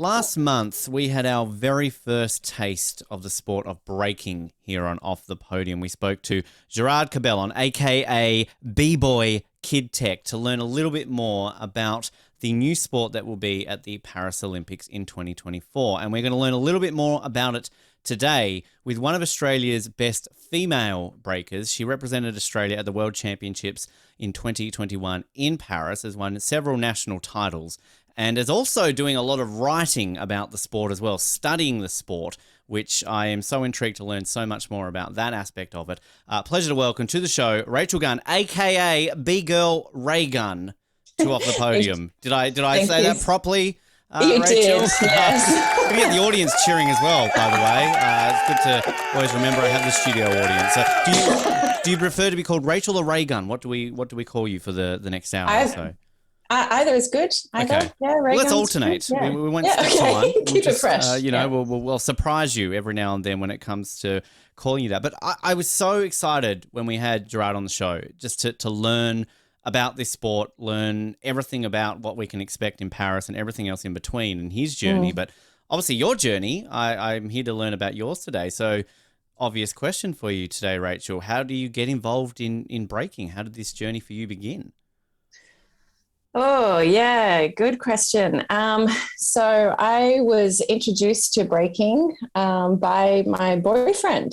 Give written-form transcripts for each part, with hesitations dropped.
Last month, we had our very first taste of the sport of breaking here on Off the Podium. We spoke to Gerard Cabellon, aka B-Boy Kid Tech, to learn a little bit more about the new sport that will be at the Paris Olympics in 2024. And we're going to learn a little bit more about it today with one of Australia's best female breakers. She represented Australia at the World Championships in 2021 in Paris, has won several national titles, and is also doing a lot of writing about the sport as well, studying the sport, which I am so intrigued to learn so much more about that aspect of it. Pleasure to welcome to the show Rachael Gunn, a.k.a. B-Girl Raygun, to Off the Podium. Did I say that properly, you Rachael? did, yes. We get the audience cheering as well, by the way. It's good to always remember I have the studio audience. So do you prefer to be called Rachael or Raygun? What do we call you for the next hour or so? Either is good. Either. Okay. Yeah, well, let's alternate. Yeah. We won't stick to one. Keep it fresh. We'll surprise you every now and then when it comes to calling you that. But I was so excited when we had Gerard on the show just to learn about this sport, learn everything about what we can expect in Paris and everything else in between and his journey. But obviously your journey, I'm here to learn about yours today. So obvious question for you today, Rachael. How do you get involved in breaking? How did this journey for you begin? Oh, yeah, good question. So I was introduced to breaking by my boyfriend.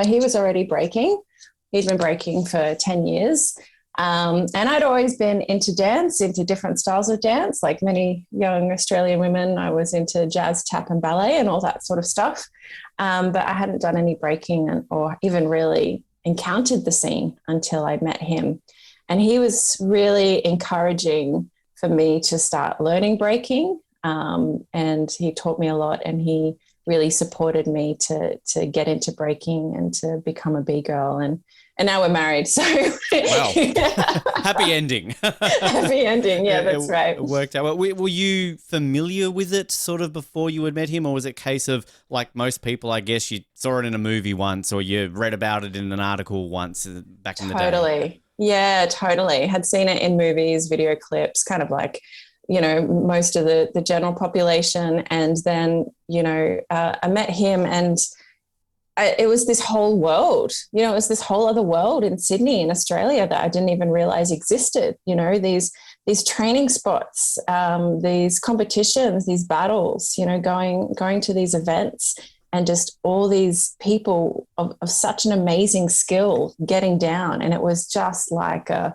He was already breaking. He'd been breaking for 10 years. And I'd always been into dance, into different styles of dance. Like many young Australian women, I was into jazz, tap and ballet and all that sort of stuff. But I hadn't done any breaking or even really encountered the scene until I met him. And he was really encouraging for me to start learning breaking. And he taught me a lot, and he really supported me to get into breaking and to become a B-girl. And now we're married. So wow. Happy ending. Happy ending. Yeah, that's right. It worked out. Were you familiar with it sort of before you had met him, or was it a case of, like most people, I guess you saw it in a movie once or you read about it in an article once back in the day? Totally. Yeah, totally. Had seen it in movies, video clips, kind of like, most of the general population. And then, I met him and it was this whole world, it was this whole other world in Sydney, in Australia, that I didn't even realize existed. These training spots, these competitions, these battles, going to these events, and just all these people of such an amazing skill getting down. And it was just like it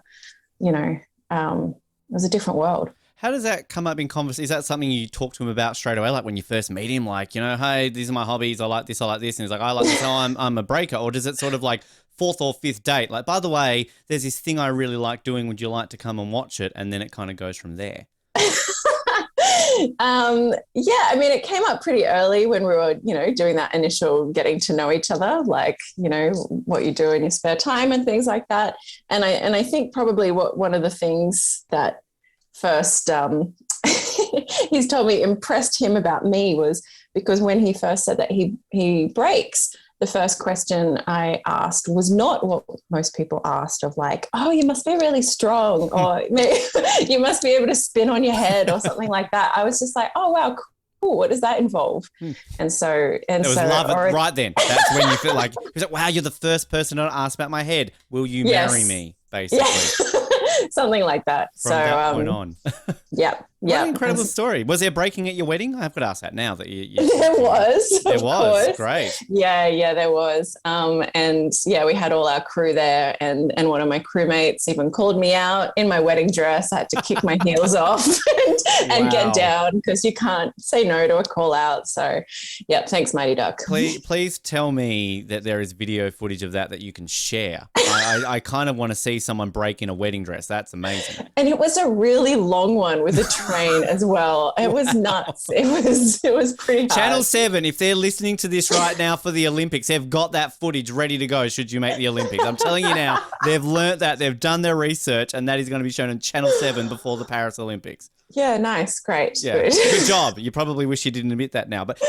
was a different world. How does that come up in conversation? Is that something you talk to him about straight away? Like when you first meet him, like, hey, these are my hobbies. I like this. And he's like, I like this. Oh, I'm a breaker. Or does it sort of like fourth or fifth date? Like, by the way, there's this thing I really like doing. Would you like to come and watch it? And then it kind of goes from there. Yeah, I mean, it came up pretty early when we were, doing that initial getting to know each other, like, what you do in your spare time and things like that. And I think probably one of the things that first he's told me impressed him about me was because when he first said that he breaks, the first question I asked was not what most people asked of like, oh, you must be really strong, or you must be able to spin on your head or something like that. I was just like, oh, wow, cool. What does that involve? And so, it was love right then. That's when you feel like, wow, you're the first person to ask about my head. Will you marry me? Basically. Yeah. Something like that. From that point on. Yeah. What an incredible story. Was there breaking at your wedding? I've got to ask that now that you There was. There was. Course. Great. Yeah, there was. And yeah, we had all our crew there, and one of my crewmates even called me out in my wedding dress. I had to kick my heels off and get down because you can't say no to a call out. So yeah, thanks, Mighty Duck. Please tell me that there is video footage of that you can share. I kind of want to see someone break in a wedding dress. That's amazing. And it was a really long one with a train as well. It was nuts. It was pretty hard. Channel 7, if they're listening to this right now for the Olympics, they've got that footage ready to go should you make the Olympics. I'm telling you now, they've learnt that. They've done their research, and that is going to be shown on Channel 7 before the Paris Olympics. Yeah, nice. Great. Yeah, good job. You probably wish you didn't admit that now. But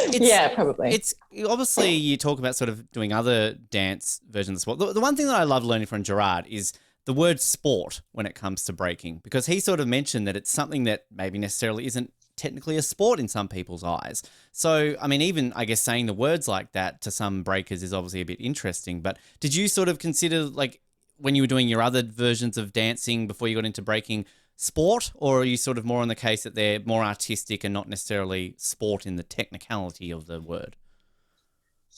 probably. It's obviously you talk about sort of doing other dance versions of sport. The one thing that I love learning from Gerard is the word sport when it comes to breaking, because he sort of mentioned that it's something that maybe necessarily isn't technically a sport in some people's eyes. So, I mean, even, I guess, saying the words like that to some breakers is obviously a bit interesting. But did you sort of consider, like, when you were doing your other versions of dancing before you got into breaking, sport, or are you sort of more on the case that they're more artistic and not necessarily sport in the technicality of the word?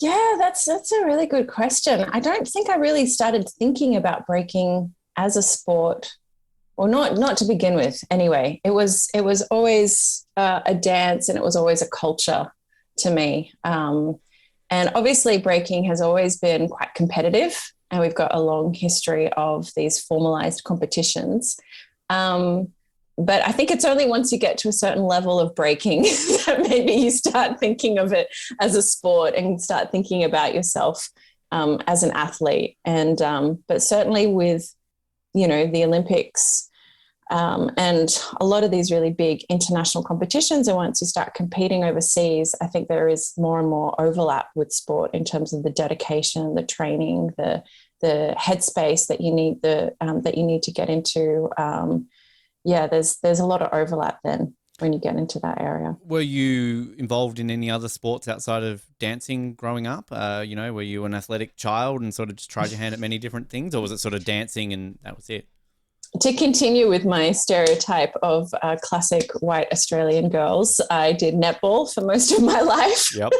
Yeah, that's a really good question. I don't think I really started thinking about breaking as a sport, or not to begin with. Anyway, it was always a dance, and it was always a culture to me. And obviously, breaking has always been quite competitive, and we've got a long history of these formalized competitions. But I think it's only once you get to a certain level of breaking that maybe you start thinking of it as a sport and start thinking about yourself as an athlete. And but certainly with, the Olympics and a lot of these really big international competitions, and once you start competing overseas, I think there is more and more overlap with sport in terms of the dedication, the training, the headspace that you need to get into. There's a lot of overlap then when you get into that area. Were you involved in any other sports outside of dancing growing up? Were you an athletic child and sort of just tried your hand at many different things, or was it sort of dancing and that was it? To continue with my stereotype of classic white Australian girls, I did netball for most of my life. Yep.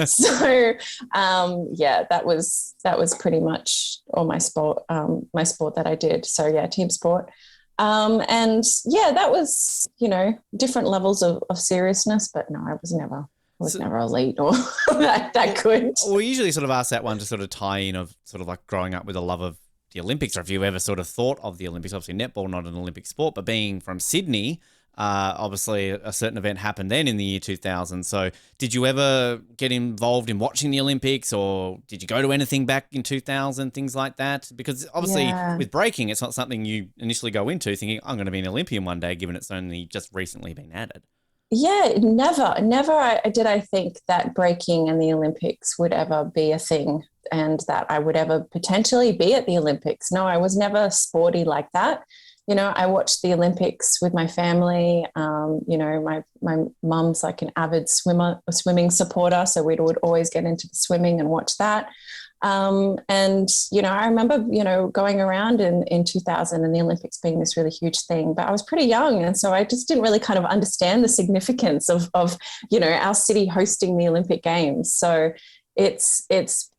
So, that was pretty much all my sport that I did. So, yeah, team sport. That was, different levels of seriousness, but no, I was never elite or that good. We usually sort of ask that one to sort of tie in of sort of like growing up with a love of the Olympics, or if you ever sort of thought of the Olympics. Obviously netball, not an Olympic sport, but being from Sydney, obviously a certain event happened then in the year 2000. So did you ever get involved in watching the Olympics, or did you go to anything back in 2000, things like that? Because obviously with breaking, it's not something you initially go into thinking, I'm going to be an Olympian one day, given it's only just recently been added. Yeah, never did I think that breaking and the Olympics would ever be a thing, and that I would ever potentially be at the Olympics. No, I was never sporty like that. I watched the Olympics with my family. My mum's like an avid swimming supporter, so we would always get into the swimming and watch that. I remember, going around in 2000 and the Olympics being this really huge thing, but I was pretty young. And so I just didn't really kind of understand the significance of our city hosting the Olympic Games. So it's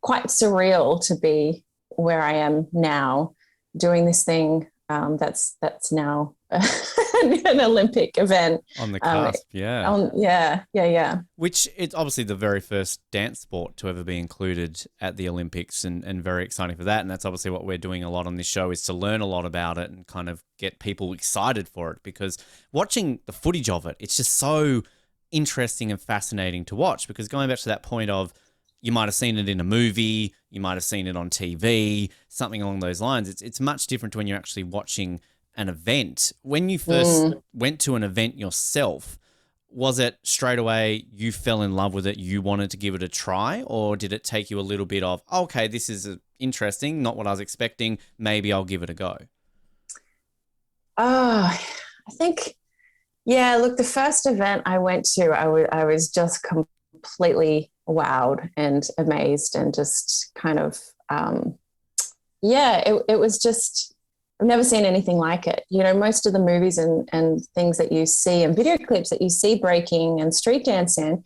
quite surreal to be where I am now doing this thing that's now an Olympic event. On the cusp, yeah. Yeah. Which it's obviously the very first dance sport to ever be included at the Olympics, and very exciting for that. And that's obviously what we're doing a lot on this show, is to learn a lot about it and kind of get people excited for it, because watching the footage of it, it's just so interesting and fascinating to watch. Because going back to that point of, you might have seen it in a movie, you might have seen it on TV, something along those lines. It's much different when you're actually watching an event. When you first went to an event yourself, was it straight away you fell in love with it, you wanted to give it a try, or did it take you a little bit of, okay, this is interesting, not what I was expecting, maybe I'll give it a go? I think, look, the first event I went to, I was just completely wowed and amazed, and just kind of, it was just, I've never seen anything like it. Most of the movies and things that you see and video clips that you see breaking and street dance in,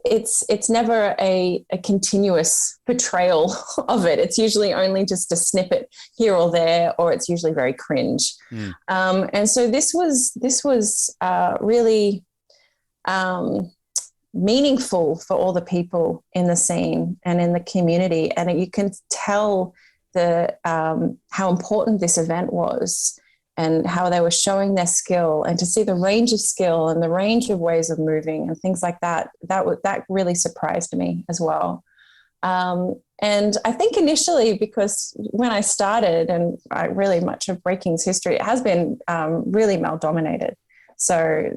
it's never a continuous portrayal of it. It's usually only just a snippet here or there, or it's usually very cringe. And so this was really meaningful for all the people in the scene and in the community. And you can tell how important this event was, and how they were showing their skill, and to see the range of skill and the range of ways of moving and things like that, that really surprised me as well. And I think initially, because when I started, and really much of breaking's history, it has been really male dominated. So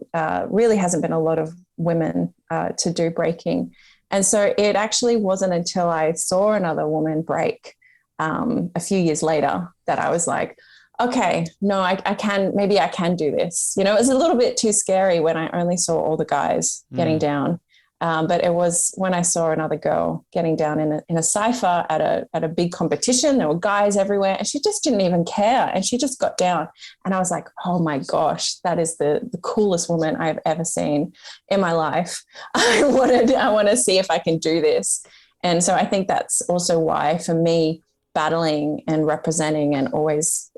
really hasn't been a lot of women to do breaking. And so it actually wasn't until I saw another woman break a few years later that I was like, okay, no, I can, maybe I can do this. You know, it was a little bit too scary when I only saw all the guys getting down. But it was when I saw another girl getting down in a cypher at a big competition. There were guys everywhere, and she just didn't even care, and she just got down. And I was like, oh my gosh, that is the coolest woman I've ever seen in my life. I want to see if I can do this. And so I think that's also why, for me, battling and representing and always,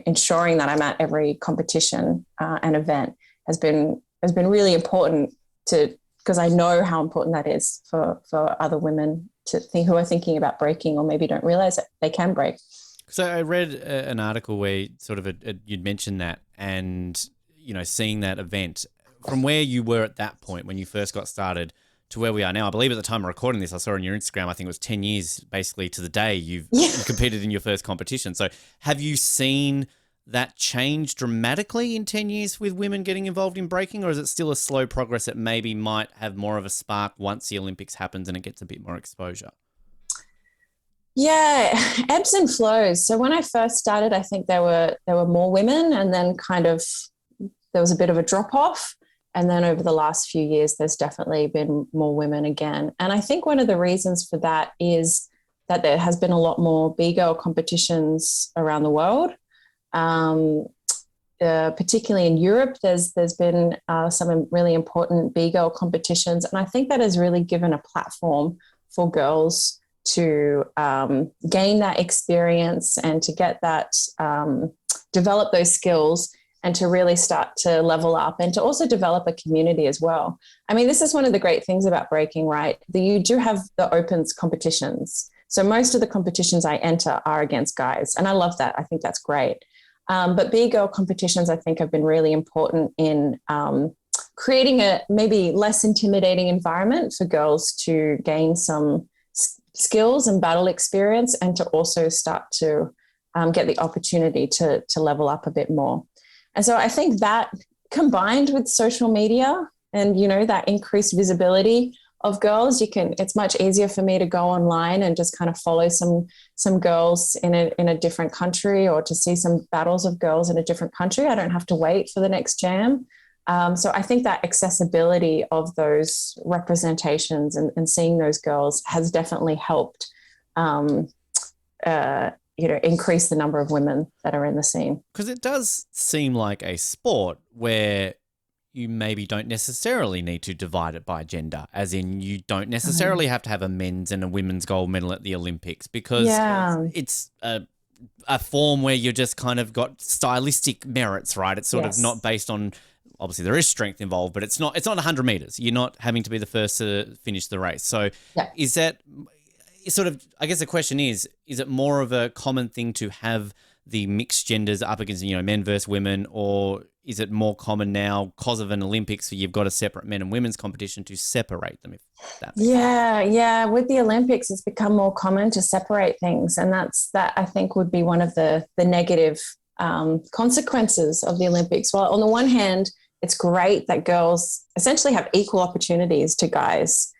ensuring that I'm at every competition and event has been really important to, because I know how important that is for other women to think, who are thinking about breaking or maybe don't realize that they can break. So I read an article where sort of you'd mentioned that, and seeing that event from where you were at that point when you first got started to where we are now. I believe at the time of recording this, I saw on your Instagram, I think it was 10 years basically to the day you competed in your first competition. So have you seen that change dramatically in 10 years with women getting involved in breaking, or is it still a slow progress that maybe might have more of a spark once the Olympics happens and it gets a bit more exposure? Yeah, ebbs and flows. So when I first started, I think there were more women, and then kind of there was a bit of a drop off. And then over the last few years, there's definitely been more women again. And I think one of the reasons for that is that there has been a lot more B-girl competitions around the world. Particularly in Europe, there's been some really important B-girl competitions. And I think that has really given a platform for girls to gain that experience and to get that, develop those skills, and to really start to level up and to also develop a community as well. I mean, this is one of the great things about breaking, right? You do have the opens competitions. So most of the competitions I enter are against guys, and I love that. I think that's great. But B-girl competitions, I think, have been really important in creating a maybe less intimidating environment for girls to gain some skills and battle experience, and to also start to get the opportunity to level up a bit more. And so I think that, combined with social media and, that increased visibility of girls, it's much easier for me to go online and just kind of follow some girls in a different country, or to see some battles of girls in a different country. I don't have to wait for the next jam. So I think that accessibility of those representations and seeing those girls has definitely helped, increase the number of women that are in the scene. Because it does seem like a sport where you maybe don't necessarily need to divide it by gender, as in you don't necessarily have to have a men's and a women's gold medal at the Olympics, because it's a form where you just kind of got stylistic merits, right? It's sort of not based on, obviously there is strength involved, but it's not 100 meters. You're not having to be the first to finish the race. So is that sort of, I guess the question is it more of a common thing to have the mixed genders up against, men versus women, or is it more common now because of an Olympics, so you've got a separate men and women's competition to separate them? If that makes sense. Yeah. With the Olympics, it's become more common to separate things, and that I think would be one of the negative consequences of the Olympics. Well, on the one hand, it's great that girls essentially have equal opportunities to guys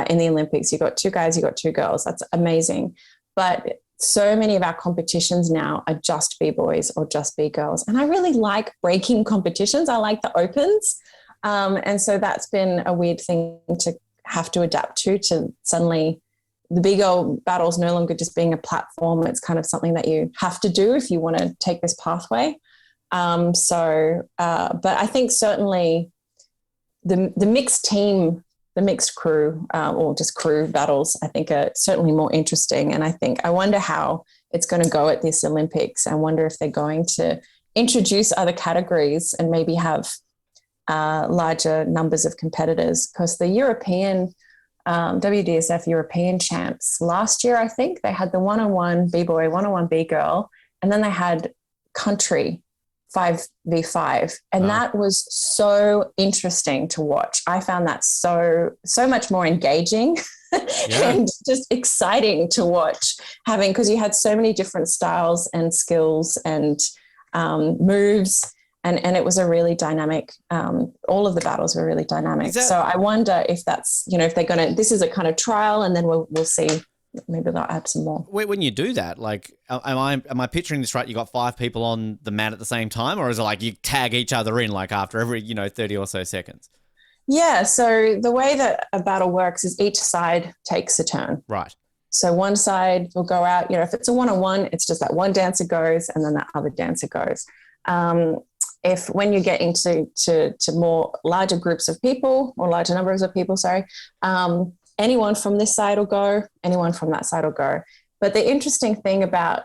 in the Olympics. You've got two guys, you've got two girls. That's amazing. But so many of our competitions now are just B-boys or just B-girls. And I really like breaking competitions. I like the opens. And so that's been a weird thing to have to adapt to suddenly the B-girl battle's no longer just being a platform. It's kind of something that you have to do if you want to take this pathway. But I think certainly the mixed team, the mixed crew, or just crew battles, I think are certainly more interesting. And I wonder how it's going to go at this Olympics. I wonder if they're going to introduce other categories and maybe have larger numbers of competitors, because the European WDSF European champs last year, I think they had the one-on-one B-boy, one-on-one B-girl, and then they had country 5v5, and that was so interesting to watch. I found that so much more engaging and just exciting to watch, because you had so many different styles and skills and moves, and it was a really dynamic, all of the battles were really dynamic. So I wonder if that's, if they're going to, this is a kind of trial, and then we'll see maybe they'll add some more. When you do that, like, am I picturing this right? You got 5 people on the mat at the same time, or is it like you tag each other in like after every 30 or so seconds? Yeah. So the way that a battle works is each side takes a turn. Right. So one side will go out. If it's a one-on-one, it's just that one dancer goes and then that other dancer goes. If when you get into to more larger groups of people or larger numbers of people, anyone from this side will go, anyone from that side will go. But the interesting thing about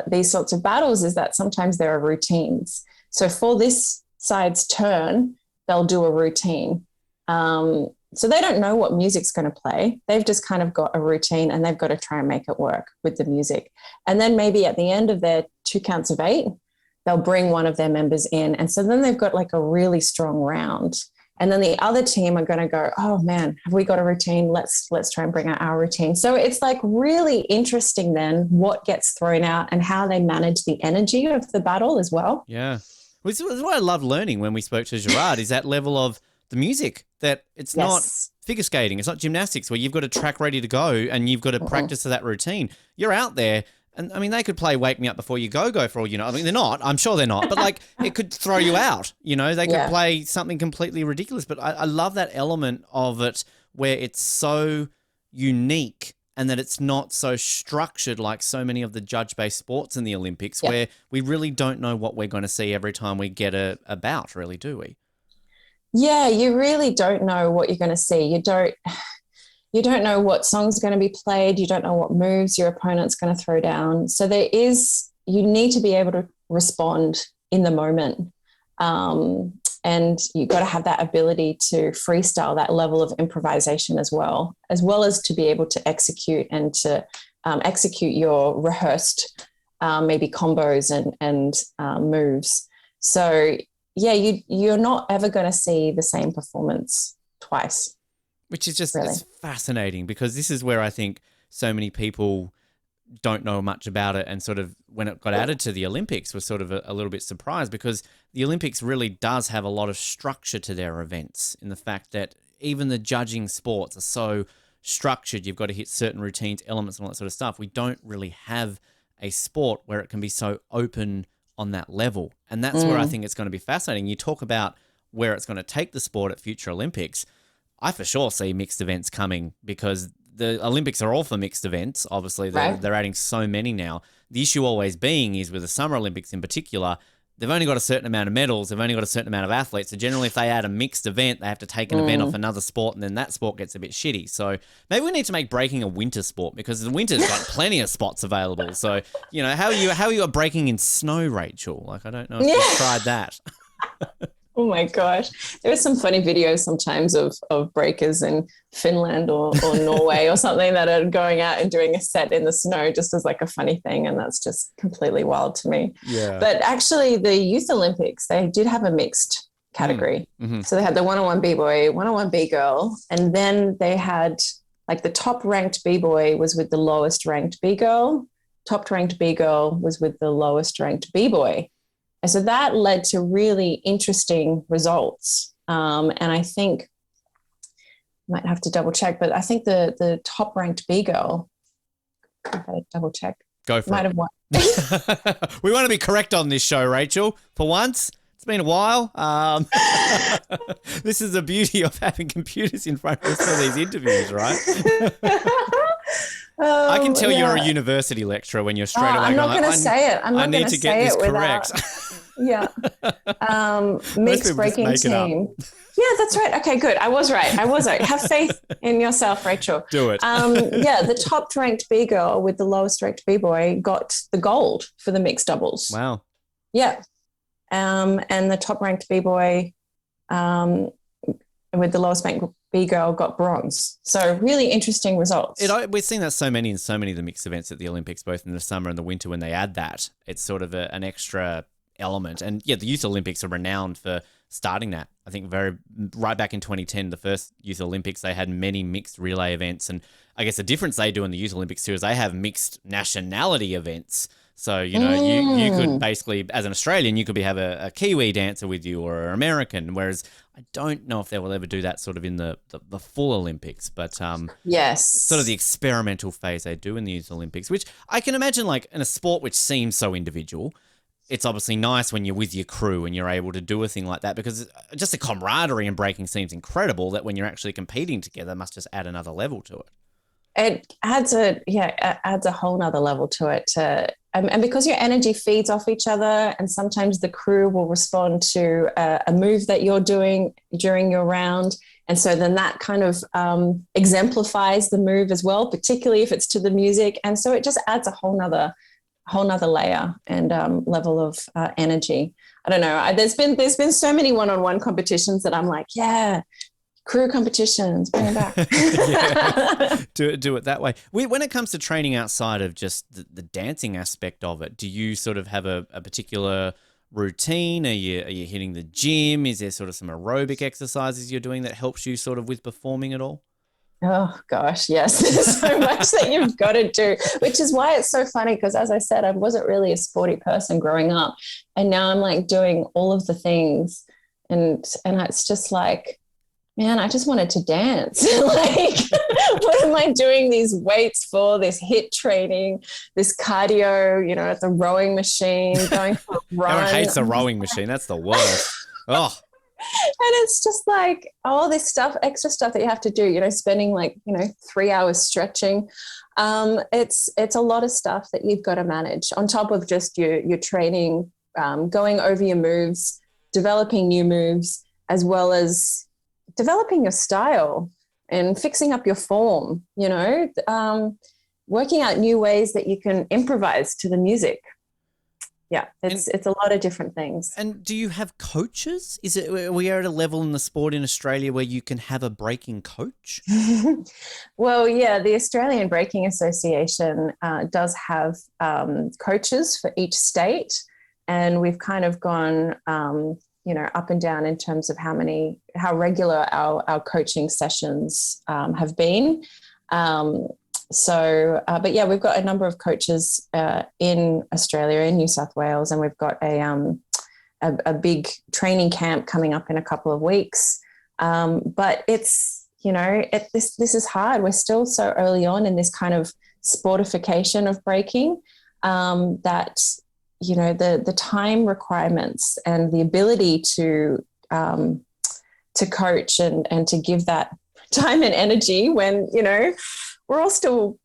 these sorts of battles is that sometimes there are routines. So for this side's turn, they'll do a routine. So they don't know what music's going to play. They've just kind of got a routine and they've got to try and make it work with the music. And then maybe at the end of their 2 counts of 8, they'll bring one of their members in. And so then they've got like a really strong round. And then the other team are going to go, oh man, have we got a routine? Let's try and bring out our routine. So it's like really interesting then what gets thrown out and how they manage the energy of the battle as well. Yeah. Which is what I loved learning when we spoke to Gerard, is that level of the music, that it's not figure skating, it's not gymnastics where you've got a track ready to go and you've got to practice to that routine. You're out there. And I mean, they could play Wake Me Up Before You Go for all you know. I mean, they're not. I'm sure they're not. But like, it could throw you out. They could play something completely ridiculous. But I love that element of it where it's so unique and that it's not so structured like so many of the judge-based sports in the Olympics, where we really don't know what we're going to see every time we get a bout, really, do we? Yeah, you really don't know what you're going to see. You don't know what song's going to be played. You don't know what moves your opponent's going to throw down. So you need to be able to respond in the moment. And you've got to have that ability to freestyle, that level of improvisation as well as to be able to execute and to execute your rehearsed maybe combos and moves. So yeah, you're not ever going to see the same performance twice. Which is just it's fascinating, because this is where I think so many people don't know much about it, and sort of when it got added to the Olympics was sort of a little bit surprised, because the Olympics really does have a lot of structure to their events, in the fact that even the judging sports are so structured. You've got to hit certain routines, elements and all that sort of stuff. We don't really have a sport where it can be so open on that level. And that's where I think it's going to be fascinating. You talk about where it's going to take the sport at future Olympics. I for sure see mixed events coming, because the Olympics are all for mixed events. Obviously, they're adding so many now. The issue always being is with the Summer Olympics in particular, they've only got a certain amount of medals. They've only got a certain amount of athletes. So generally, if they add a mixed event, they have to take an event off another sport, and then that sport gets a bit shitty. So maybe we need to make breaking a winter sport, because the winter's got plenty of spots available. So, how are you at breaking in snow, Rachel? Like, I don't know if you've tried that. Oh my gosh. There are some funny videos sometimes of breakers in Finland or Norway or something that are going out and doing a set in the snow just as like a funny thing. And that's just completely wild to me. Yeah. But actually the Youth Olympics, they did have a mixed category. Mm-hmm. So they had the 101 B-boy, 101 B-girl, and then they had like the top ranked B-boy was with the lowest ranked B-girl. Top ranked B-girl was with the lowest ranked B-boy. And so that led to really interesting results. And I think, I might have to double check, but I think the top ranked B girl, I better double check. Go for might it. Have won. We want to be correct on this show, Rachel, for once. It's been a while. This is the beauty of having computers in front of us for these interviews, right? I can tell you're a university lecturer when you're straight away. I'm not going to say it. I need to get this correct. Yeah. Mixed breaking team. Yeah, that's right. Okay, good. I was right. Have faith in yourself, Rachel. Do it. The top ranked B girl with the lowest ranked B boy got the gold for the mixed doubles. Wow. Yeah. And the top ranked B boy with the lowest ranked B girl got bronze. So really interesting results. We've seen that so many of the mixed events at the Olympics, both in the summer and the winter. When they add that, it's sort of an extra element. And yeah, the Youth Olympics are renowned for starting that. I think right back in 2010, the first Youth Olympics, they had many mixed relay events. And I guess the difference they do in the Youth Olympics too is they have mixed nationality events. So, you could basically, as an Australian, you could have a Kiwi dancer with you or an American, whereas I don't know if they will ever do that sort of in the full Olympics, but Yes. sort of the experimental phase they do in the Youth Olympics, which I can imagine like in a sport which seems so individual, it's obviously nice when you're with your crew and you're able to do a thing like that, because just the camaraderie in breaking seems incredible that when you're actually competing together must just add another level to it. It adds a whole nother level to it. And because your energy feeds off each other, and sometimes the crew will respond to a move that you're doing during your round. And so then that kind of exemplifies the move as well, particularly if it's to the music. And so it just adds a whole nother layer and level of energy. I don't know. There's been so many one-on-one competitions that I'm like, yeah, crew competitions, bring it back. Yeah. Do it that way. When it comes to training outside of just the dancing aspect of it, do you sort of have a particular routine? Are you hitting the gym? Is there sort of some aerobic exercises you're doing that helps you sort of with performing at all? Oh gosh, yes. There's so much that you've got to do, which is why it's so funny, because as I said, I wasn't really a sporty person growing up, and now I'm like doing all of the things, and it's just like, man, I just wanted to dance. Like, what am I doing these weights for? This HIIT training, this cardio, at the rowing machine, going for a run. Everyone hates the rowing machine. That's the worst. Oh. And it's just like all this stuff, extra stuff that you have to do, spending like, 3 hours stretching. It's a lot of stuff that you've got to manage on top of just your training, going over your moves, developing new moves, as well as developing your style and fixing up your form, working out new ways that you can improvise to the music. Yeah, it's a lot of different things. And do you have coaches? Are we at a level in the sport in Australia where you can have a breaking coach? Well, yeah, the Australian Breaking Association does have coaches for each state, and we've kind of gone up and down in terms of how regular our coaching sessions have been. But yeah, we've got a number of coaches in Australia, in New South Wales, and we've got a big training camp coming up in a couple of weeks. But it's, this is hard. We're still so early on in this kind of sportification of breaking that, the time requirements and the ability to coach and to give that time and energy when, we're all still,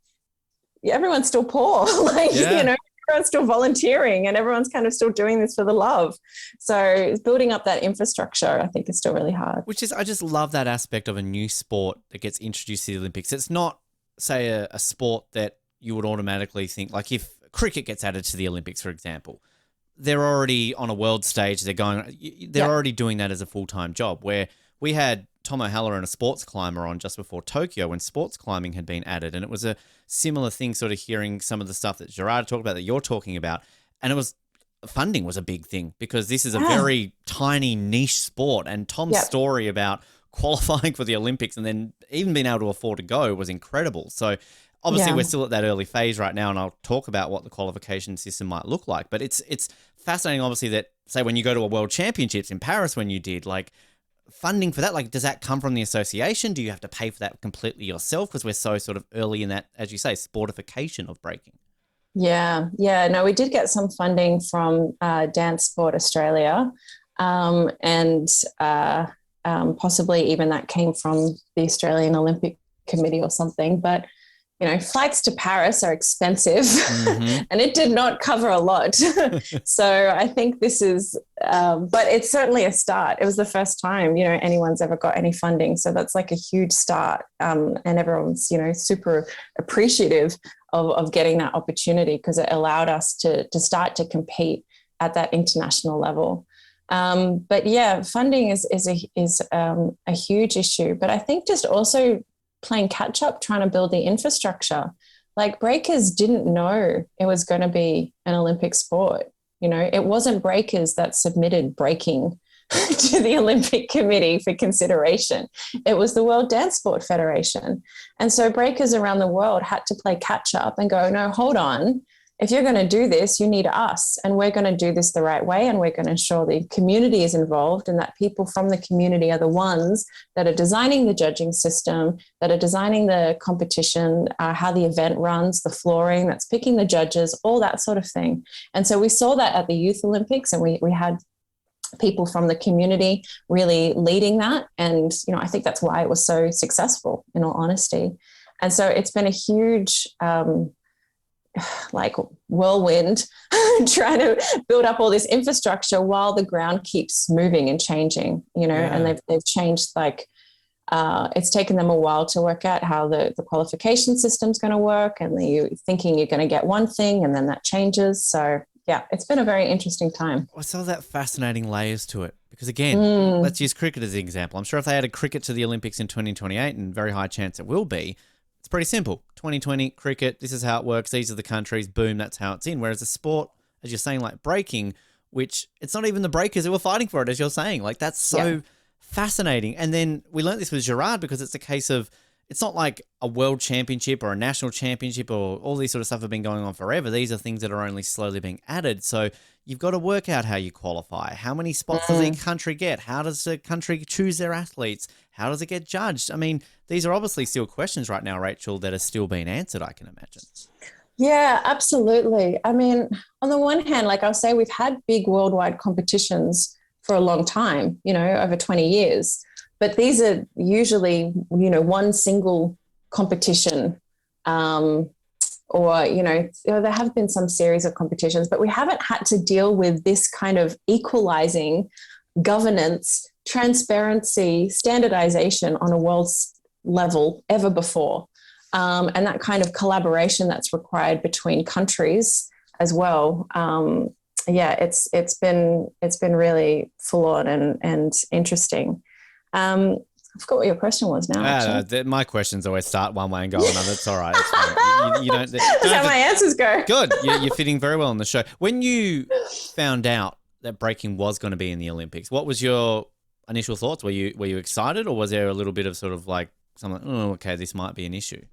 everyone's still poor. Everyone's still volunteering and everyone's kind of still doing this for the love. So building up that infrastructure, I think, is still really hard. I just love that aspect of a new sport that gets introduced to the Olympics. It's not, say, a sport that you would automatically think, like if cricket gets added to the Olympics, for example, they're already on a world stage. They're already doing that as a full-time job, where we had Tom O'Halloran, a sports climber, on just before Tokyo when sports climbing had been added. And it was a similar thing, sort of hearing some of the stuff that Gerard talked about, that you're talking about. And funding was a big thing, because this is a very tiny niche sport. And Tom's story about qualifying for the Olympics and then even being able to afford to go was incredible. So obviously we're still at that early phase right now, and I'll talk about what the qualification system might look like. But it's fascinating, obviously, that, say, when you go to a World Championships in Paris, when you did, like, funding for that, like, does that come from the association? Do you have to pay for that completely yourself? Because we're so sort of early in that, as you say, sportification of breaking. Yeah. No, we did get some funding from Dance Sport Australia, and possibly even that came from the Australian Olympic Committee or something. But flights to Paris are expensive, and it did not cover a lot. So I think this is, but it's certainly a start. It was the first time, anyone's ever got any funding. So that's like a huge start. And everyone's, super appreciative of getting that opportunity, because it allowed us to start to compete at that international level. But yeah, funding is a huge issue. But I think just also playing catch up, trying to build the infrastructure. Like, breakers didn't know it was going to be an Olympic sport. It wasn't breakers that submitted breaking to the Olympic Committee for consideration. It was the World Dance Sport Federation. And so breakers around the world had to play catch up and go, no, hold on, if you're going to do this, you need us, and we're going to do this the right way, and we're going to ensure the community is involved, and that people from the community are the ones that are designing the judging system, that are designing the competition, how the event runs, the flooring, that's picking the judges, all that sort of thing. And so we saw that at the Youth Olympics, and we had people from the community really leading that. And, I think that's why it was so successful, in all honesty. And so it's been a huge, whirlwind trying to build up all this infrastructure while the ground keeps moving and changing, and they've changed, it's taken them a while to work out how the qualification system's going to work, and you're thinking you're going to get one thing and then that changes. So yeah, it's been a very interesting time. I saw that fascinating layers to it because, again, let's use cricket as an example. I'm sure if they added cricket to the Olympics in 2028, and very high chance it will be, it's pretty simple. 2020 cricket, this is how it works. These are the countries. Boom, that's how it's in. Whereas a sport, as you're saying, like breaking, which it's not even the breakers who were fighting for it, as you're saying. That's so fascinating. And then we learned this with Gerard because it's a case of, it's not like a world championship or a national championship or all these sort of stuff have been going on forever. These are things that are only slowly being added. So you've got to work out how you qualify. How many spots does each country get? How does the country choose their athletes? How does it get judged? I mean, these are obviously still questions right now, Rachel, that are still being answered, I can imagine. Yeah, absolutely. I mean, on the one hand, like I'll say, we've had big worldwide competitions for a long time, over 20 years. But these are usually, one single competition, or, there have been some series of competitions, but we haven't had to deal with this kind of equalizing governance, transparency, standardization on a world level ever before. And that kind of collaboration that's required between countries as well. It's been really full on and interesting. I forgot what your question was now. My questions always start one way and go another. It's all right. It's fine. You don't. That's how my answers go. Good. You're fitting very well on the show. When you found out that breaking was going to be in the Olympics, what was your initial thoughts? Were you excited, or was there a little bit of sort of like something? Oh, okay, this might be an issue.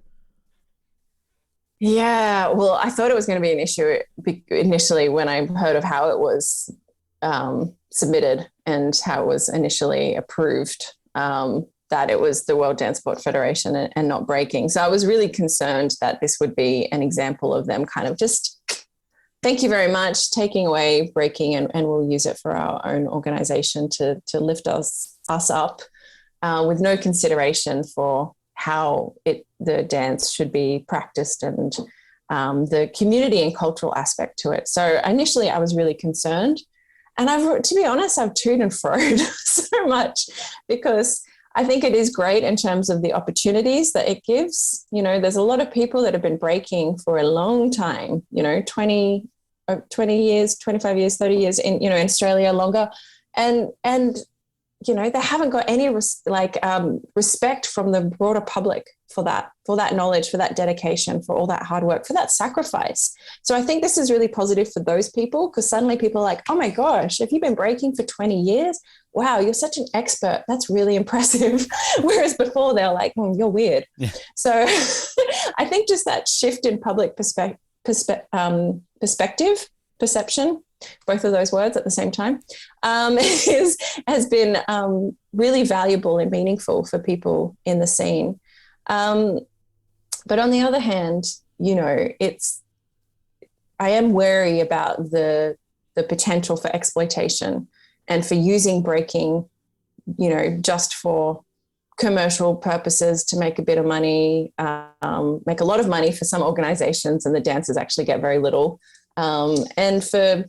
Yeah, well, I thought it was going to be an issue initially when I heard of how it was submitted and how it was initially approved, that it was the World Dance Sport Federation and not breaking. So I was really concerned that this would be an example of them kind of just, thank you very much, taking away breaking, and we'll use it for our own organization to lift us up with no consideration for how the dance should be practiced and the community and cultural aspect to it. So initially I was really concerned. And to be honest, I've toed and froed so much because I think it is great in terms of the opportunities that it gives. There's a lot of people that have been breaking for a long time, 20 years, 25 years, 30 years in Australia longer. And they haven't got any respect from the broader public for that knowledge, for that dedication, for all that hard work, for that sacrifice. So I think this is really positive for those people, because suddenly people are like, oh my gosh, have you been breaking for 20 years? Wow, you're such an expert. That's really impressive. Whereas before they're like, oh, you're weird. Yeah. So I think just that shift in public perspective, perception, both of those words at the same time, has been really valuable and meaningful for people in the scene. But on the other hand, I am wary about the potential for exploitation and for using breaking, just for commercial purposes to make a bit of money, make a lot of money for some organizations, and the dancers actually get very little. And for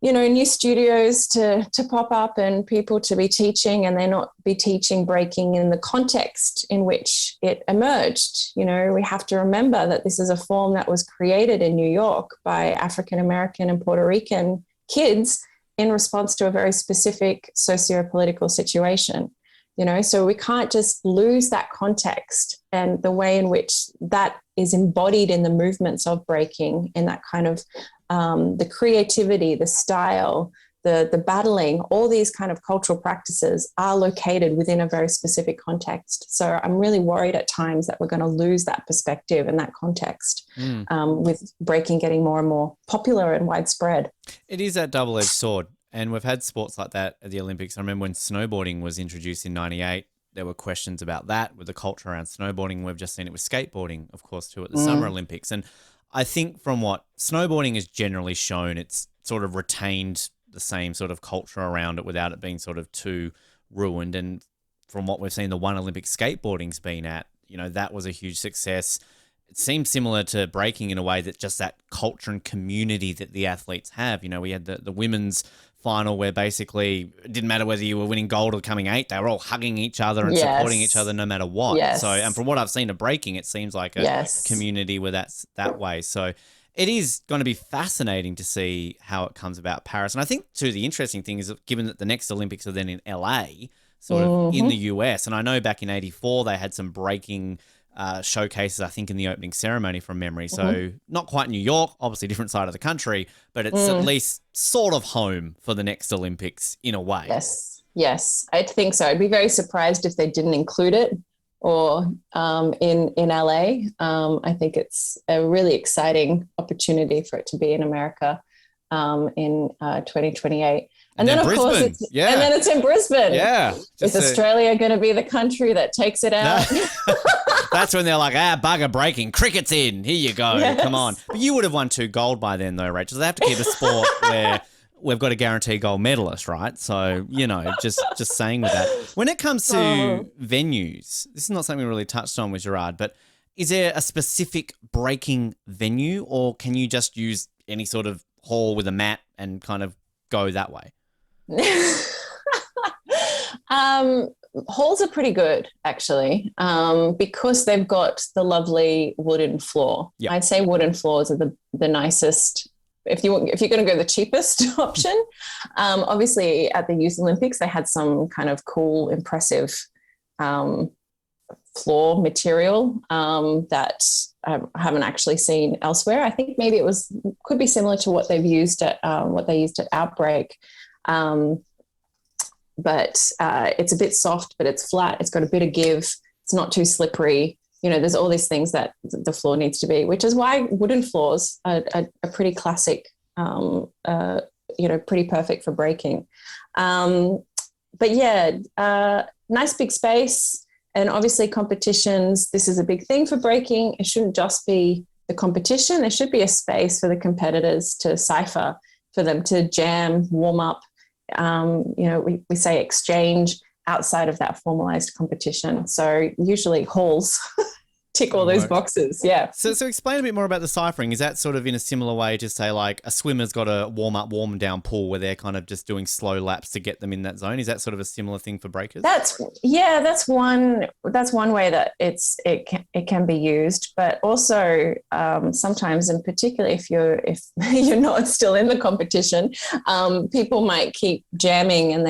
new studios to pop up and people to be teaching, and they not be teaching breaking in the context in which it emerged. We have to remember that this is a form that was created in New York by African-American and Puerto Rican kids in response to a very specific socio-political situation. So we can't just lose that context and the way in which that is embodied in the movements of breaking, in that kind of the creativity, the style, the battling, all these kind of cultural practices are located within a very specific context. So I'm really worried at times that we're going to lose that perspective and that context with breaking getting more and more popular and widespread. It is that double-edged sword. And we've had sports like that at the Olympics. I remember when snowboarding was introduced in 98, there were questions about that with the culture around snowboarding. We've just seen it with skateboarding, of course, too, at the Summer Olympics. And I think from what snowboarding has generally shown, it's sort of retained the same sort of culture around it without it being sort of too ruined. And from what we've seen, the one Olympic skateboarding's been at, that was a huge success. It seems similar to breaking in a way that just that culture and community that the athletes have. We had the women's final where basically it didn't matter whether you were winning gold or coming eighth, they were all hugging each other and supporting each other no matter what. Yes. So, and from what I've seen of breaking, it seems like a community where that's that way. So it is going to be fascinating to see how it comes about Paris. And I think, too, the interesting thing is that given that the next Olympics are then in LA, sort of in the US, and I know back in 84 they had some breaking showcases, I think, in the opening ceremony from memory. So not quite New York, obviously different side of the country, but it's at least sort of home for the next Olympics in a way. Yes, I think so. I'd be very surprised if they didn't include it or in LA. I think it's a really exciting opportunity for it to be in America in 2028. And then of Brisbane. Course, and then it's in Brisbane. Yeah. Is Australia going to be the country that takes it out? That's when they're like, bugger breaking. Cricket's in. Here you go. Yes. Come on. But you would have won 2 gold by then, though, Rachel. They have to keep a sport where we've got a guaranteed gold medalist, right? So, just saying with that. When it comes to venues, this is not something we really touched on with Gerard, but is there a specific breaking venue, or can you just use any sort of hall with a mat and kind of go that way? Halls are pretty good, actually, because they've got the lovely wooden floor. Yep. I'd say wooden floors are the nicest. If you're going to go the cheapest option, obviously at the Youth Olympics they had some kind of cool, impressive floor material that I haven't actually seen elsewhere. I think maybe could be similar to what they used at Outbreak. But it's a bit soft, but it's flat. It's got a bit of give. It's not too slippery. There's all these things that the floor needs to be, which is why wooden floors are pretty classic, pretty perfect for breaking. But yeah, nice big space. And obviously competitions, this is a big thing for breaking. It shouldn't just be the competition. There should be a space for the competitors to cipher, for them to jam, warm up. We say exchange outside of that formalized competition. So usually halls tick all those boxes. Yeah. So explain a bit more about the ciphering. Is that sort of in a similar way to say like a swimmer's got a warm down pool where they're kind of just doing slow laps to get them in that zone? Is that sort of a similar thing for breakers? That's one way that it can be used, but also sometimes, and particularly if you're not still in the competition, people might keep jamming and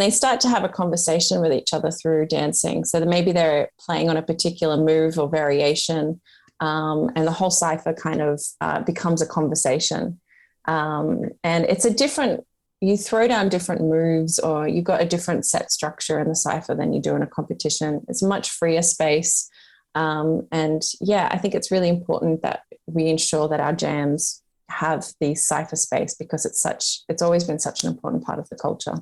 they start to have a conversation with each other through dancing. So maybe they're playing on a particular move or variation, and the whole cipher kind of becomes a conversation. And it's you throw down different moves, or you've got a different set structure in the cipher than you do in a competition. It's a much freer space. And yeah, I think it's really important that we ensure that our jams have the cipher space, because it's always been such an important part of the culture.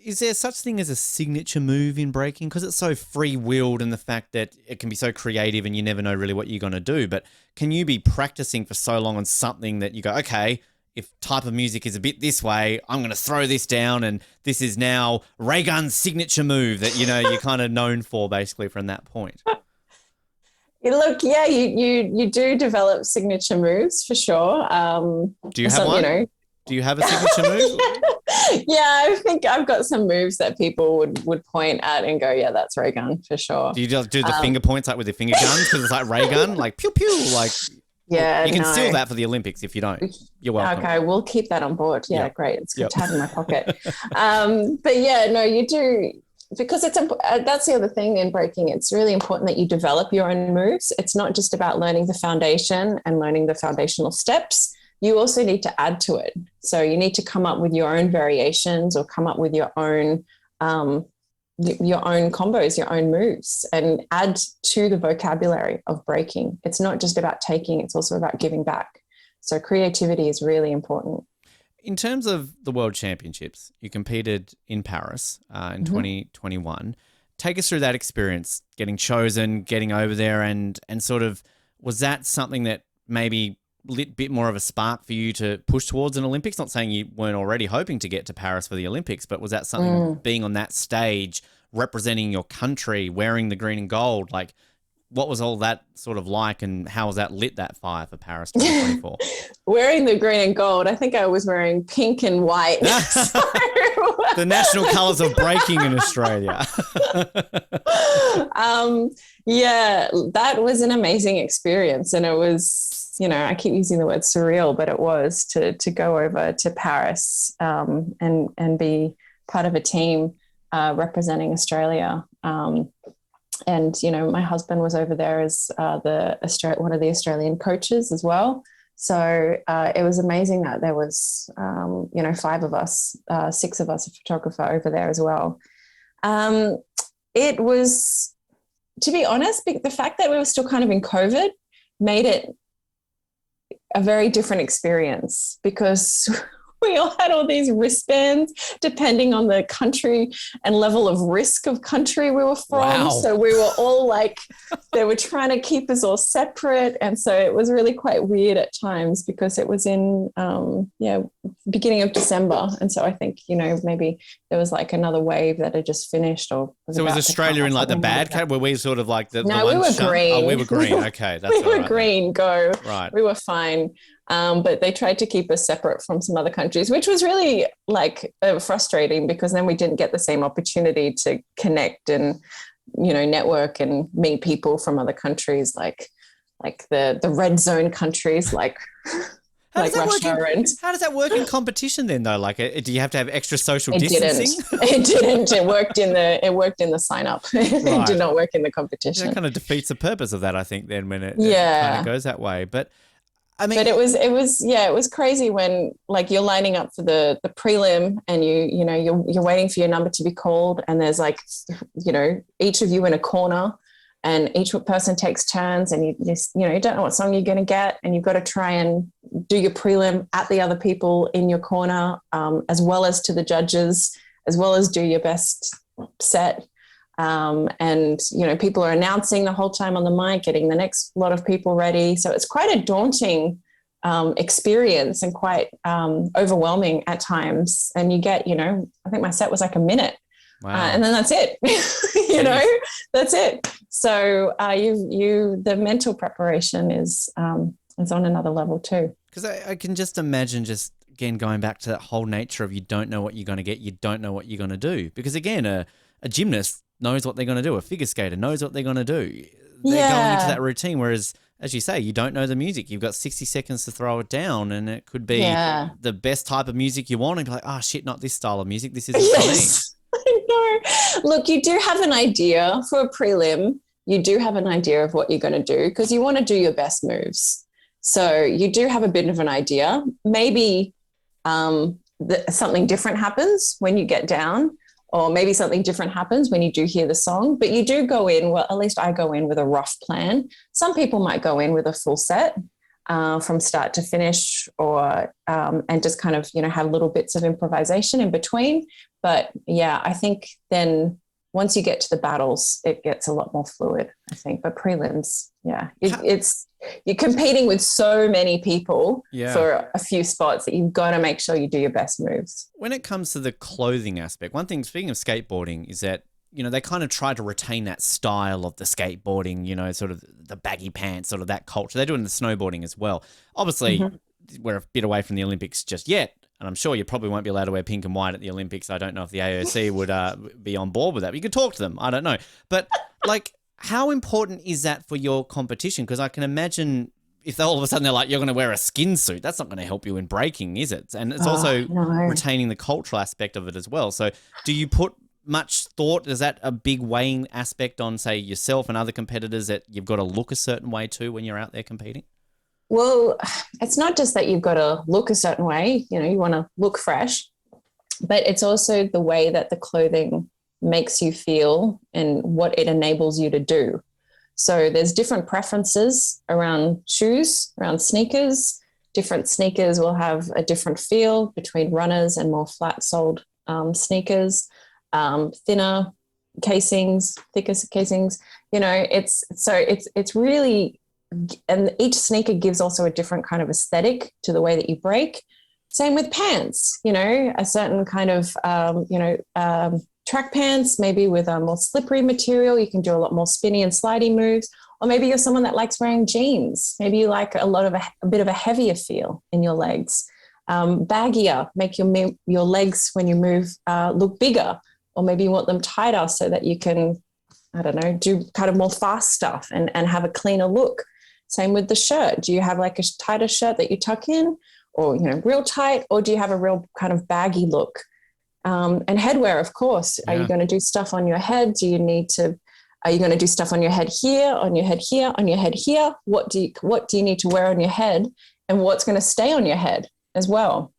Is there such thing as a signature move in breaking? Because it's so free-willed, and the fact that it can be so creative and you never know really what you're going to do. But can you be practicing for so long on something that you go, okay, if type of music is a bit this way, I'm going to throw this down, and this is now Raygun's signature move that, you're kind of known for basically from that point? Look, yeah, you do develop signature moves for sure. Do you have one? Do you have a signature move? Yeah, I think I've got some moves that people would point at and go, yeah, that's Raygun for sure. Do you just do the finger points like with the finger guns because it's like Raygun, like pew pew, like yeah. You can steal that for the Olympics if you don't. You're welcome. Okay, we'll keep that on board. Yeah, great. It's good to have in my pocket. But yeah, no, you do, because that's the other thing in breaking. It's really important that you develop your own moves. It's not just about learning the foundation and learning the foundational steps. you also need to add to it. So you need to come up with your own variations or come up with your own combos, your own moves, and add to the vocabulary of breaking. It's not just about taking, it's also about giving back. So creativity is really important. In terms of the World Championships, you competed in Paris in 2021. Take us through that experience, getting chosen, getting over there, and sort of, was that something that maybe lit a bit more of a spark for you to push towards an Olympics? Not saying you weren't already hoping to get to Paris for the Olympics, but was that something, being on that stage, representing your country, wearing the green and gold, like, what was all that sort of like, and how was that lit, that fire for Paris 2024? Wearing the green and gold, I think I was wearing pink and white. The national colours of breaking in Australia. Yeah, that was an amazing experience. And it was, I keep using the word surreal, but it was to go over to Paris and be part of a team representing Australia. And, my husband was over there as one of the Australian coaches as well. So it was amazing that there was, 5 of us, 6 of us, a photographer over there as well. It was, to be honest, the fact that we were still kind of in COVID made it a very different experience, because we all had all these wristbands depending on the country and level of risk of country we were from. Wow. So we were all like, they were trying to keep us all separate. And so it was really quite weird at times, because it was in, beginning of December. And so I think, maybe there was like another wave that had just finished. So was Australia in like the bad cat? Were we sort of like the No, we were green. Oh, we were green. Okay. That's we were right, green, go. Right. We were fine. But they tried to keep us separate from some other countries, which was really frustrating, because then we didn't get the same opportunity to connect and, network and meet people from other countries, like the red zone countries, like Russia. How does that work in competition then, though? Like, do you have to have extra social distancing? It didn't. It worked in the sign up. It did not work in the competition. That kind of defeats the purpose of that, I think, then, when it kind of goes that way. But I mean, but it was crazy when, like, you're lining up for the prelim, and you're waiting for your number to be called, and there's like, each of you in a corner, and each person takes turns, and you just, you don't know what song you're going to get, and you've got to try and do your prelim at the other people in your corner, as well as to the judges, as well as do your best set. And people are announcing the whole time on the mic, getting the next lot of people ready. So it's quite a daunting experience, and quite overwhelming at times. And you get, I think my set was like a minute. Wow. And then that's it. That's it. So the mental preparation is on another level too. Because I can just imagine, just again going back to that whole nature of, you don't know what you're going to get, you don't know what you're going to do. Because again, a gymnast knows what they're going to do. A figure skater knows what they're going to do. They're going into that routine. Whereas, as you say, you don't know the music. You've got 60 seconds to throw it down, and it could be the best type of music you want, and be like, oh shit, not this style of music. This isn't for me. I know. Look, you do have an idea for a prelim. You do have an idea of what you're going to do, because you want to do your best moves. So you do have a bit of an idea. Maybe something different happens when you get down, or maybe something different happens when you do hear the song, but you do go in, well, at least I go in with a rough plan. Some people might go in with a full set from start to finish, or and just kind of, have little bits of improvisation in between. But yeah, I think then once you get to the battles, it gets a lot more fluid, I think. But prelims, you're competing with so many people for a few spots that you've got to make sure you do your best moves. When it comes to the clothing aspect, one thing, speaking of skateboarding, is that, they kind of try to retain that style of the skateboarding, sort of the baggy pants, sort of that culture. They do it in the snowboarding as well. Obviously, we're a bit away from the Olympics just yet, and I'm sure you probably won't be allowed to wear pink and white at the Olympics. I don't know if the AOC would be on board with that. But you could talk to them. I don't know. But, like, how important is that for your competition? Because I can imagine if all of a sudden they're like, you're going to wear a skin suit, that's not going to help you in breaking, is it? And it's also retaining the cultural aspect of it as well. So do you put much thought? Is that a big weighing aspect on, say, yourself and other competitors, that you've got to look a certain way too when you're out there competing? Well, it's not just that you've got to look a certain way, you want to look fresh, but it's also the way that the clothing makes you feel and what it enables you to do. So there's different preferences around shoes, around sneakers. Different sneakers will have a different feel between runners and more flat-soled sneakers, thinner casings, thicker casings. It's really, and each sneaker gives also a different kind of aesthetic to the way that you break. Same with pants, a certain kind of, track pants, maybe with a more slippery material. You can do a lot more spinny and slidey moves. Or maybe you're someone that likes wearing jeans. Maybe you like a bit of a heavier feel in your legs. Baggier, make your legs when you move look bigger. Or maybe you want them tighter so that you can, I don't know, do kind of more fast stuff and have a cleaner look. Same with the shirt. Do you have like a tighter shirt that you tuck in or, real tight? Or do you have a real kind of baggy look? And headwear, of course. Yeah. Are you going to do stuff on your head? Are you going to do stuff on your head here, on your head here, on your head here? What do you need to wear on your head? And what's going to stay on your head as well?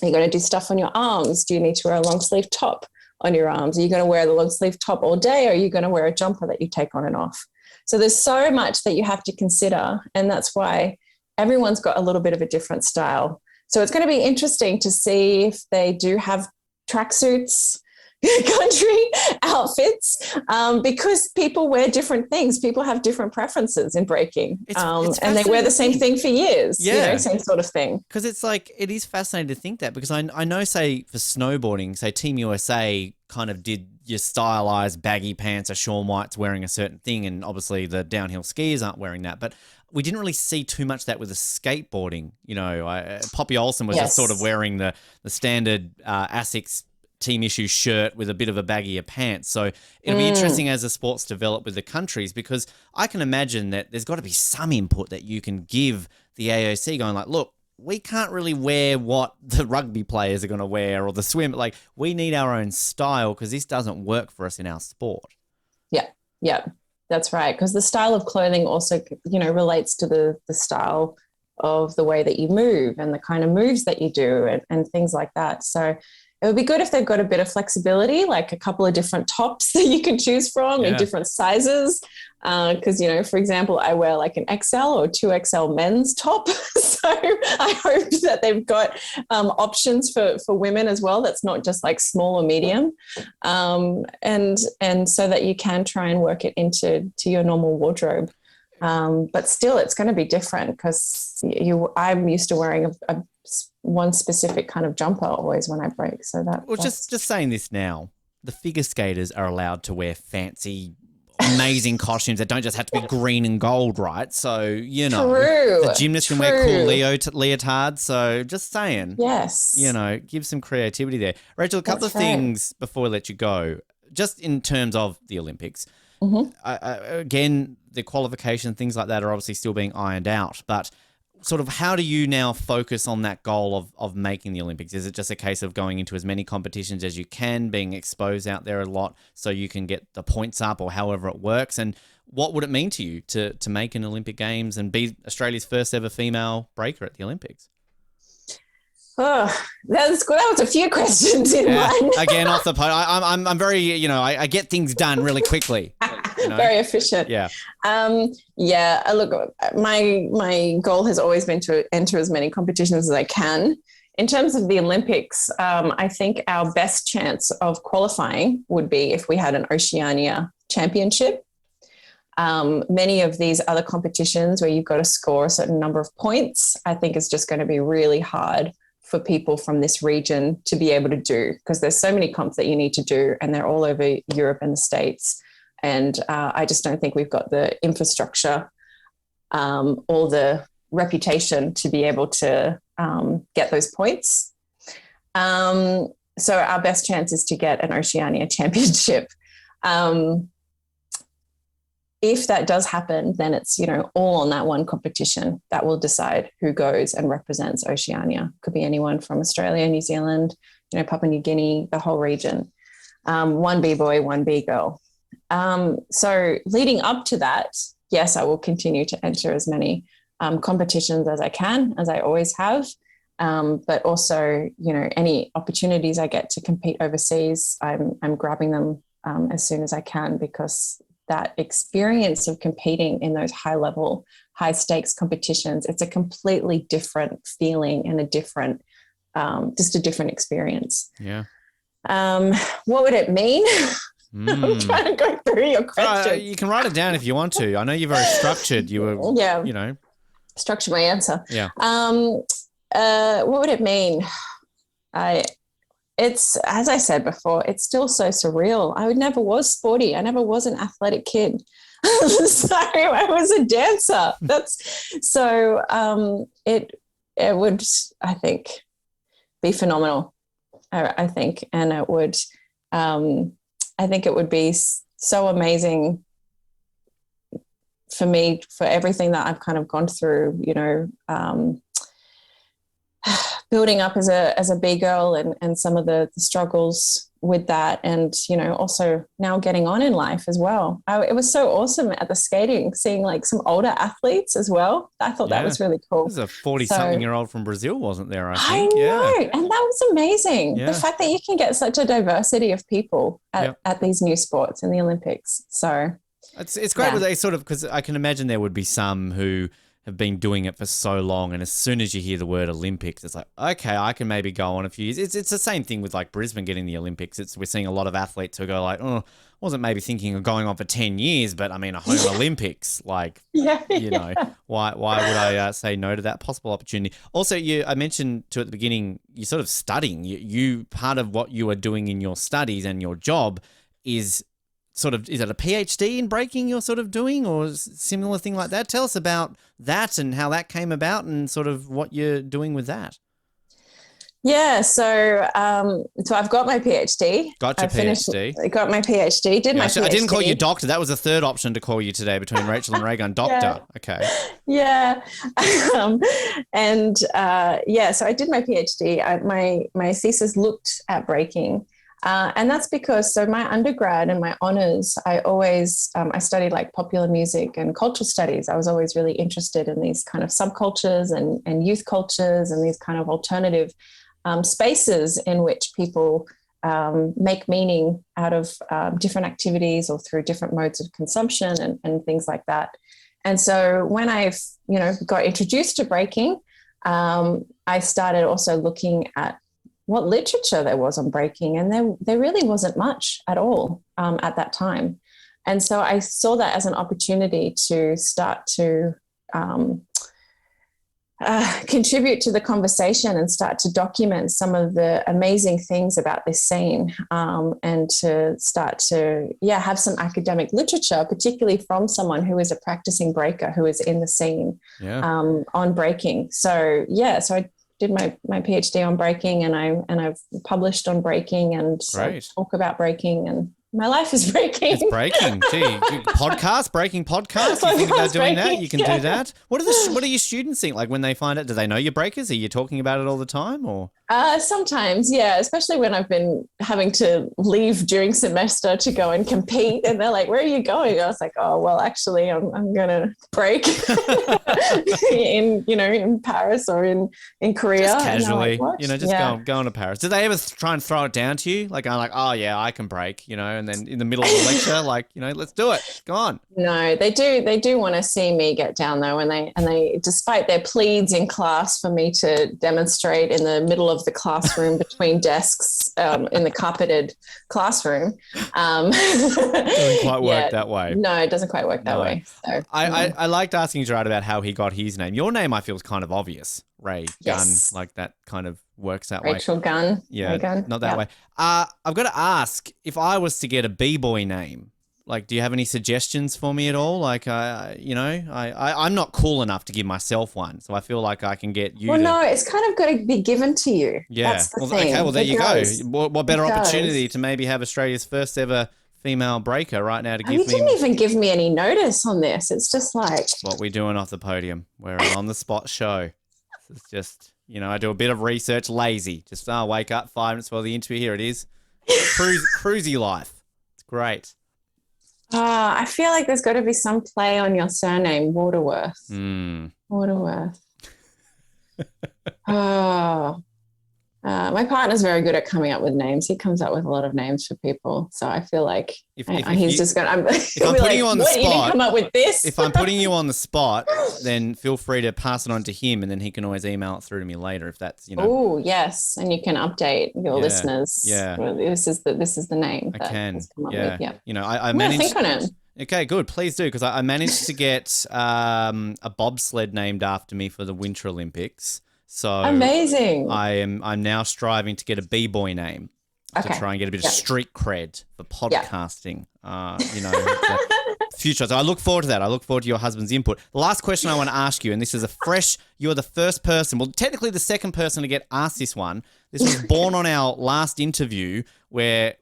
Are you going to do stuff on your arms? Do you need to wear a long sleeve top on your arms? Are you going to wear the long sleeve top all day? Or are you going to wear a jumper that you take on and off? So there's so much that you have to consider. And that's why everyone's got a little bit of a different style. So it's going to be interesting to see if they do have tracksuits, country outfits, because people wear different things. People have different preferences in breaking, and they wear the same thing for years. Yeah, same sort of thing. Because it's like, it is fascinating to think that, because I know, say for snowboarding, say Team USA kind of did your stylized baggy pants, or Shaun White's wearing a certain thing, and obviously the downhill skiers aren't wearing that, but we didn't really see too much of that with the skateboarding. Poppy Olsen was just sort of wearing the standard Asics team issue shirt with a bit of a baggier pants. So it'll be interesting as the sports develop with the countries, because I can imagine that there's got to be some input that you can give the AOC going like, look, we can't really wear what the rugby players are going to wear or the swim. Like, we need our own style because this doesn't work for us in our sport. Yeah. That's right, because the style of clothing also, relates to the style of the way that you move and the kind of moves that you do and things like that. So it would be good if they've got a bit of flexibility, like a couple of different tops that you can choose from in different sizes. Because, for example, I wear like an XL or 2XL men's top. So I hope that they've got options for women as well. That's not just like small or medium. And so that you can try and work it into your normal wardrobe. But still, it's going to be different because I'm used to wearing one specific kind of jumper always when I break. So just saying this now, the figure skaters are allowed to wear fancy, amazing costumes that don't just have to be green and gold, right? So, the gymnasts can wear cool leotards. So just saying. Yes. Give some creativity there. Rachel, a couple of things before we let you go, just in terms of the Olympics. Mm-hmm. Again, the qualification, things like that are obviously still being ironed out, but sort of how do you now focus on that goal of making the Olympics? Is it just a case of going into as many competitions as you can, being exposed out there a lot so you can get the points up, or however it works? And what would it mean to you to make an Olympic Games and be Australia's first ever female breaker at the Olympics? Oh, that was a few questions in one. Again, off the pod. I'm very, I get things done really quickly. Very efficient. Yeah. Look, my goal has always been to enter as many competitions as I can. In terms of the Olympics, I think our best chance of qualifying would be if we had an Oceania championship. Many of these other competitions where you've got to score a certain number of points, I think is just going to be really hard for people from this region to be able to do, because there's so many comps that you need to do and they're all over Europe and the States. And I just don't think we've got the infrastructure or the reputation to be able to get those points. So our best chance is to get an Oceania championship. If that does happen, then it's, all on that one competition that will decide who goes and represents Oceania. Could be anyone from Australia, New Zealand, Papua New Guinea, the whole region. One B-boy, one B-girl. So leading up to that, yes, I will continue to enter as many competitions as I can, as I always have. But also, any opportunities I get to compete overseas, I'm grabbing them as soon as I can, because that experience of competing in those high level, high stakes competitions, it's a completely different feeling and just a different experience. Yeah. What would it mean? I'm trying to go through your question. You can write it down if you want to. I know you're very structured. Structure my answer. Yeah. What would it mean? It's, as I said before, it's still so surreal. I never was sporty. I never was an athletic kid. So I was a dancer. It would, I think, be phenomenal. I think, and it would, I think it would be so amazing for me, for everything that I've kind of gone through, building up as a big girl, and some of the struggles with that, and also now getting on in life as well. It was so awesome at the skating, seeing like some older athletes as well. I thought that was really cool. There's a 40-something-year-old from Brazil, wasn't there? I think. I know, and that was amazing. Yeah. The fact that you can get such a diversity of people at these new sports in the Olympics. So it's great with they sort of, because I can imagine there would be some who have been doing it for so long, and as soon as you hear the word Olympics, it's like, okay, I can maybe go on a few years. It's the same thing with like Brisbane getting the Olympics. We're seeing a lot of athletes who go like, oh, wasn't maybe thinking of going on for 10 years, but I mean, a home Olympics, like, why would I say no to that possible opportunity? Also, I mentioned at the beginning, you're sort of studying. You part of what you are doing in your studies and your job is is it a PhD in breaking you're sort of doing, or similar thing like that? Tell us about that and how that came about, and sort of what you're doing with that. Yeah, so I've got my PhD. Got your PhD. Got my PhD. Did my PhD. I didn't call you doctor. That was the third option to call you today between Rachael and Raygun. Doctor. Yeah. Okay. Yeah. So I did my PhD. My thesis looked at breaking. And that's because, my undergrad and my honors, I always, I studied like popular music and cultural studies. I was always really interested in these kind of subcultures and youth cultures and these kind of alternative spaces in which people make meaning out of different activities or through different modes of consumption and things like that. And so when I, got introduced to breaking, I started also looking at what literature there was on breaking, and there really wasn't much at all at that time. And so I saw that as an opportunity to start to contribute to the conversation and start to document some of the amazing things about this scene, and to start to have some academic literature, particularly from someone who is a practicing breaker who is in the scene on breaking. So I did my PhD on breaking, and I've published on breaking, and talk about breaking, and my life is breaking. It's breaking. Gee, breaking podcast. You think about doing that? You can do that. What do your students think? Like when they find out, do they know you're breakers? Are you talking about it all the time, or? Sometimes, yeah, especially when I've been having to leave during semester to go and compete, and they're like, "Where are you going?" I was like, "Oh, well, actually, I'm gonna break in Paris or in Korea." Just casually, like, going to Paris. Do they ever try and throw it down to you, like, "Oh yeah, I can break," and then in the middle of the lecture, like, let's do it. Go on. No, they do want to see me get down though, and they, despite their pleads in class for me to demonstrate in the middle of the classroom between desks in the carpeted classroom. Doesn't quite work that way. No, it doesn't quite work that way. So, I liked asking Gerard about how he got his name. Your name, I feel, is kind of obvious. Ray Gunn, like that kind of works that way. Rachael Gunn. Yeah, Raygun. Not that way. I've got to ask, if I was to get a b-boy name, like, do you have any suggestions for me at all? Like, I'm not cool enough to give myself one, so I feel like I can get you. Well, no, it's kind of got to be given to you. Yeah. That's the thing. Okay. Well, there you go. What better opportunity to maybe have Australia's first ever female breaker right now to give me. You didn't even give me any notice on this. It's just like. It's what we're doing off the podium. We're an on the spot show. It's just, I do a bit of research, lazy. Just wake up 5 minutes before the interview. Here it is. Cruisy life. It's great. I feel like there's got to be some play on your surname, Waterworth. Hmm. Waterworth. Oh, my partner's very good at coming up with names. He comes up with a lot of names for people. So I feel like he's just going to, if I'm putting you on the what, you didn't spot, come up with this? if I'm putting you on the spot, then feel free to pass it on to him, and then he can always email it through to me later if that's, Oh, yes. And you can update your listeners. Yeah. Well, this is the name I that can. has come up Yeah. with. Yeah. I I'm managed. think on it. Okay, good. Please do, because I managed to get a bobsled named after me for the Winter Olympics. So Amazing. I'm now striving to get a b-boy name to try and get a bit of street cred for podcasting. The future. So I look forward to that. I look forward to your husband's input. The last question I want to ask you, and this is you're the first person, well, technically the second person to get asked this one. This was born on our last interview where,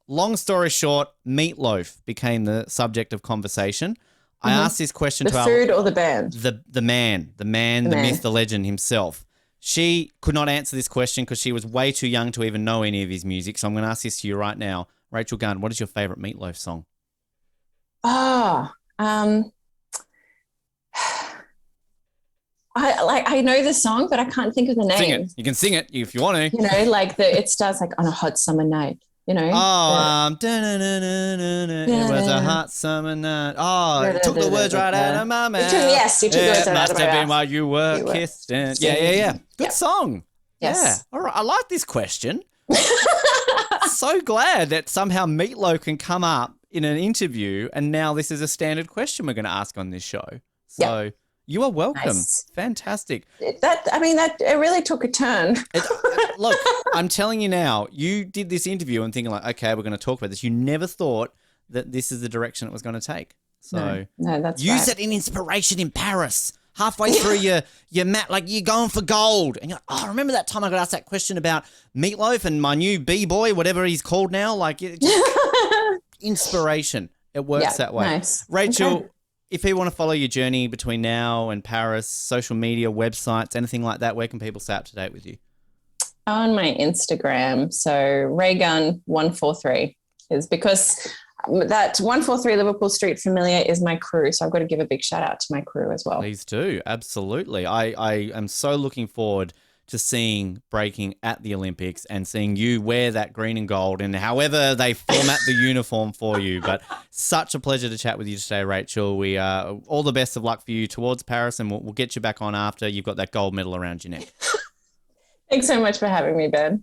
long story short, meatloaf became the subject of conversation. I asked this question to the food or the band? The man, the myth, the legend himself. She could not answer this question because she was way too young to even know any of his music. So I'm going to ask this to you right now. Rachael Gunn, what is your favorite Meatloaf song? I know the song, but I can't think of the name. Sing it. You can sing it if you want to. It starts like on a hot summer night. It was a hot summer night. Oh, took the words right out of my mouth. Yes, you took the words right out of my mouth. Must have been while you were kissing. Yeah. Good song. Yes. Yeah. All right. I like this question. So glad that somehow Meatloaf can come up in an interview, and now this is a standard question we're going to ask on this show. So you are welcome. Nice. Fantastic. That really took a turn. Look, I'm telling you now, you did this interview and thinking like, okay, we're going to talk about this. You never thought that this is the direction it was going to take. So no, that's use it in inspiration in Paris. Halfway through your mat, like you're going for gold. And you're like, oh, remember that time I got asked that question about Meatloaf and my new B-boy, whatever he's called now? Like inspiration. It works that way. Nice. Rachael, if people want to follow your journey between now and Paris, social media, websites, anything like that, where can people stay up to date with you? On my Instagram. So Raygun 143 is because that 143 Liverpool Street Familiar is my crew. So I've got to give a big shout out to my crew as well. Please do. Absolutely. I am so looking forward to seeing breaking at the Olympics and seeing you wear that green and gold and however they format the uniform for you. But such a pleasure to chat with you today, Rachael. We all the best of luck for you towards Paris, and we'll get you back on after you've got that gold medal around your neck. Thanks so much for having me, Ben.